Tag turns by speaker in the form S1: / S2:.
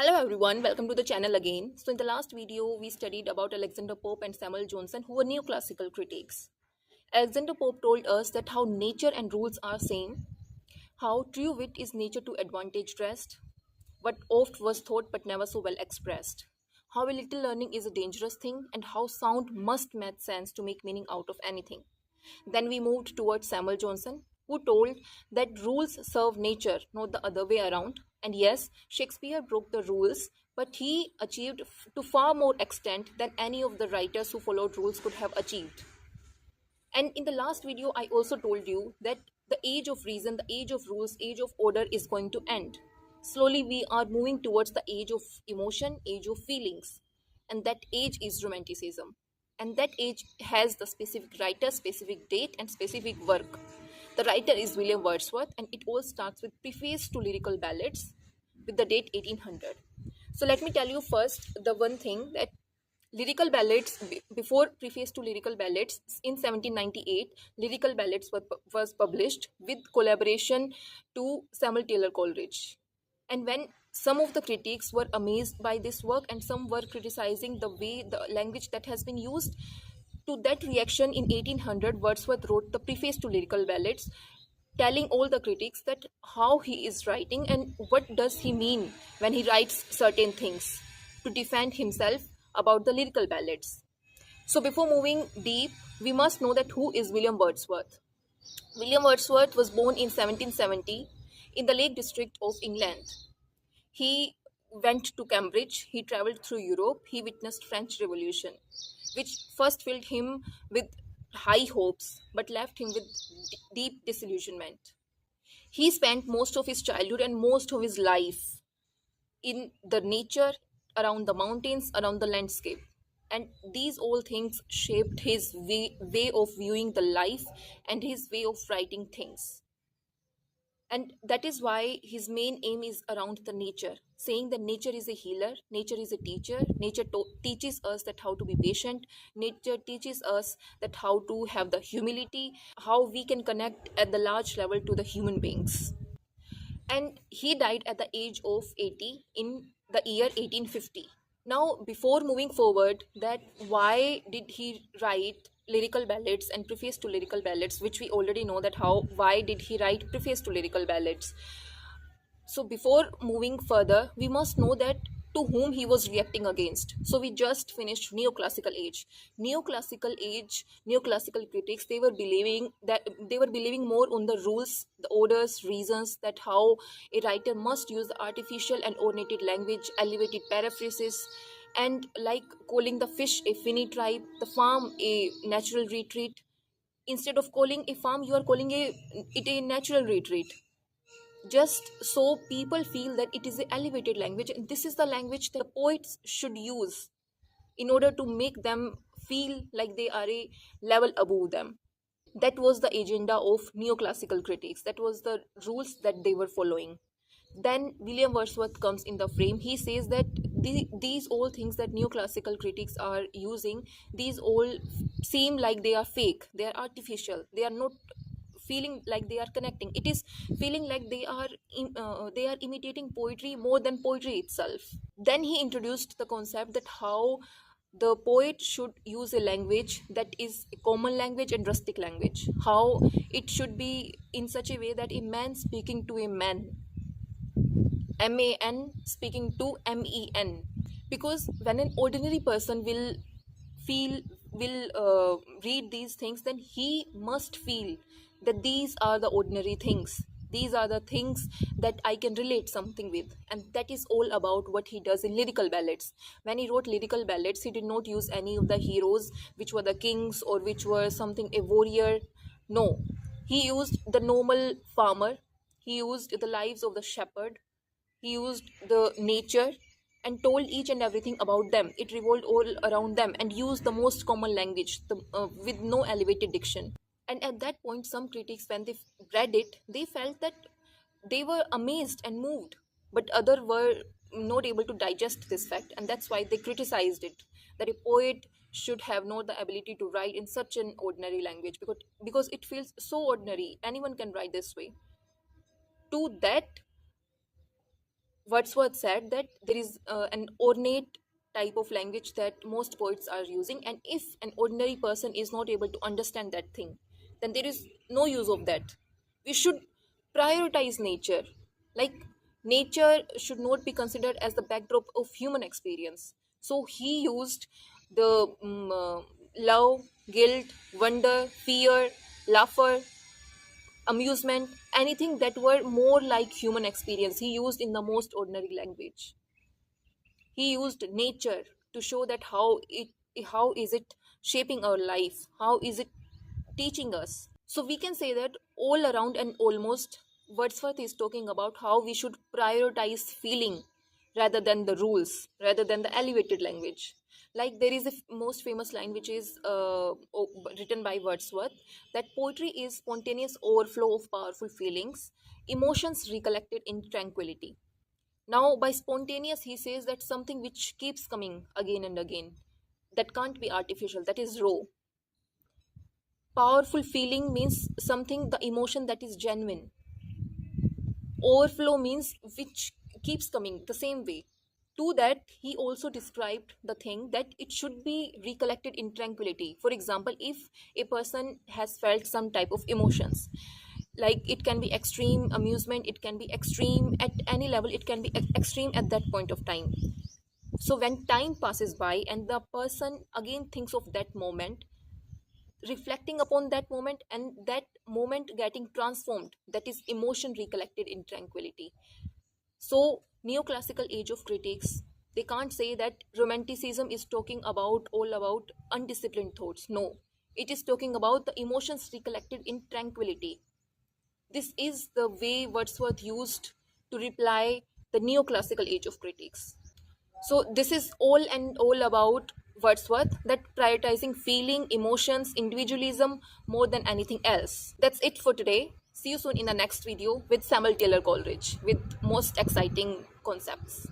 S1: Hello everyone, welcome to the channel again. So in the last video, we studied about Alexander Pope and Samuel Johnson, who were neoclassical critics. Alexander Pope told us that how nature and rules are same, how true wit is nature to advantage dressed, what oft was thought but never so well expressed, how a little learning is a dangerous thing, and how sound must make sense to make meaning out of anything. Then we moved towards Samuel Johnson, who told that rules serve nature, not the other way around. And yes, Shakespeare broke the rules, but he achieved to far more extent than any of the writers who followed rules could have achieved. And in the last video, I also told you that the age of reason, the age of rules, age of order is going to end. Slowly, we are moving towards the age of emotion, age of feelings. And that age is romanticism. And that age has the specific writer, specific date, and specific work. The writer is William Wordsworth, and it all starts with Preface to Lyrical Ballads with the date 1800. So let me tell you first the one thing that lyrical ballads before preface to lyrical ballads in 1798 lyrical ballads was published with collaboration to Samuel Taylor Coleridge. And when some of the critics were amazed by this work and some were criticizing the way the language that has been used, to that reaction in 1800 Wordsworth wrote the preface to lyrical ballads, telling all the critics that how he is writing and what does he mean when he writes certain things to defend himself about the lyrical ballads. So before moving deep, we must know that who is William Wordsworth. William Wordsworth was born in 1770 in the Lake District of England. He went to Cambridge, he traveled through Europe, he witnessed French Revolution, which first filled him with high hopes but left him with deep disillusionment. He spent most of his childhood and most of his life in the nature, around the mountains, around the landscape. And these all things shaped his way of viewing the life and his way of writing things. And that is why his main aim is around the nature, saying that nature is a healer, nature is a teacher, nature teaches us that how to be patient, nature teaches us that how to have the humility, how we can connect at the large level to the human beings. And he died at the age of 80 in the year 1850. Now, before moving forward, that why did he write lyrical ballads and preface to lyrical ballads, which we already know that how why did he write preface to lyrical ballads. So before moving further, we must know that to whom he was reacting against. So we just finished neoclassical age. Neoclassical critics, they were believing more on the rules, the orders, reasons, that how a writer must use the artificial and ornated language, elevated paraphrases, and like calling the fish a finny tribe, the farm a natural retreat. Instead of calling a farm, you are calling it a natural retreat, just so people feel that it is an elevated language and this is the language that poets should use in order to make them feel like they are a level above them. That was the agenda of neoclassical critics, that was the rules that they were following. Then William Wordsworth comes in the frame. He says that these all things that neoclassical critics are using, these all seem like they are fake, they are artificial, they are not feeling like they are connecting. It is feeling like they are imitating poetry more than poetry itself. Then he introduced the concept that how the poet should use a language that is a common language and rustic language, how it should be in such a way that a man speaking to a man, man speaking to men. Because when an ordinary person will read these things, then he must feel that these are the ordinary things, these are the things that I can relate something with. And that is all about what he does in lyrical ballads. When he wrote lyrical ballads, he did not use any of the heroes which were the kings or which were something a warrior. No, he used the normal farmer, he used the lives of the shepherd, he used the nature and told each and everything about them. It revolved all around them and used the most common language, with no elevated diction. And at that point, some critics, when they read it, they felt that they were amazed and moved, but other were not able to digest this fact, and that's why they criticized it. That a poet should have not the ability to write in such an ordinary language, because it feels so ordinary. Anyone can write this way. To that, Wordsworth said that there is an ornate type of language that most poets are using, and if an ordinary person is not able to understand that thing, then there is no use of that. We should prioritize nature. Like, nature should not be considered as the backdrop of human experience. So he used the love, guilt, wonder, fear, laughter, amusement, anything that were more like human experience. He used in the most ordinary language. He used nature to show that how is it shaping our life, how is it teaching us. So we can say that all around and almost, Wordsworth is talking about how we should prioritize feeling rather than the rules, rather than the elevated language. Like, there is a most famous line which is written by Wordsworth, that poetry is spontaneous overflow of powerful feelings, emotions recollected in tranquility. Now, by spontaneous, he says that something which keeps coming again and again, that can't be artificial, that is raw. Powerful feeling means something, the emotion that is genuine. Overflow means which keeps coming the same way. To that, he also described the thing that it should be recollected in tranquility. For example, if a person has felt some type of emotions, like it can be extreme amusement, it can be extreme at any level, it can be extreme at that point of time. So when time passes by and the person again thinks of that moment, reflecting upon that moment, and that moment getting transformed, that is emotion recollected in tranquility. So neoclassical age of critics, they can't say that romanticism is talking about all about undisciplined thoughts. No, it is talking about the emotions recollected in tranquility. This is the way Wordsworth used to reply the neoclassical age of critics. So this is all and all about Wordsworth, that prioritizing feeling, emotions, individualism more than anything else. That's it for today. See you soon in the next video with Samuel Taylor Coleridge with most exciting concepts.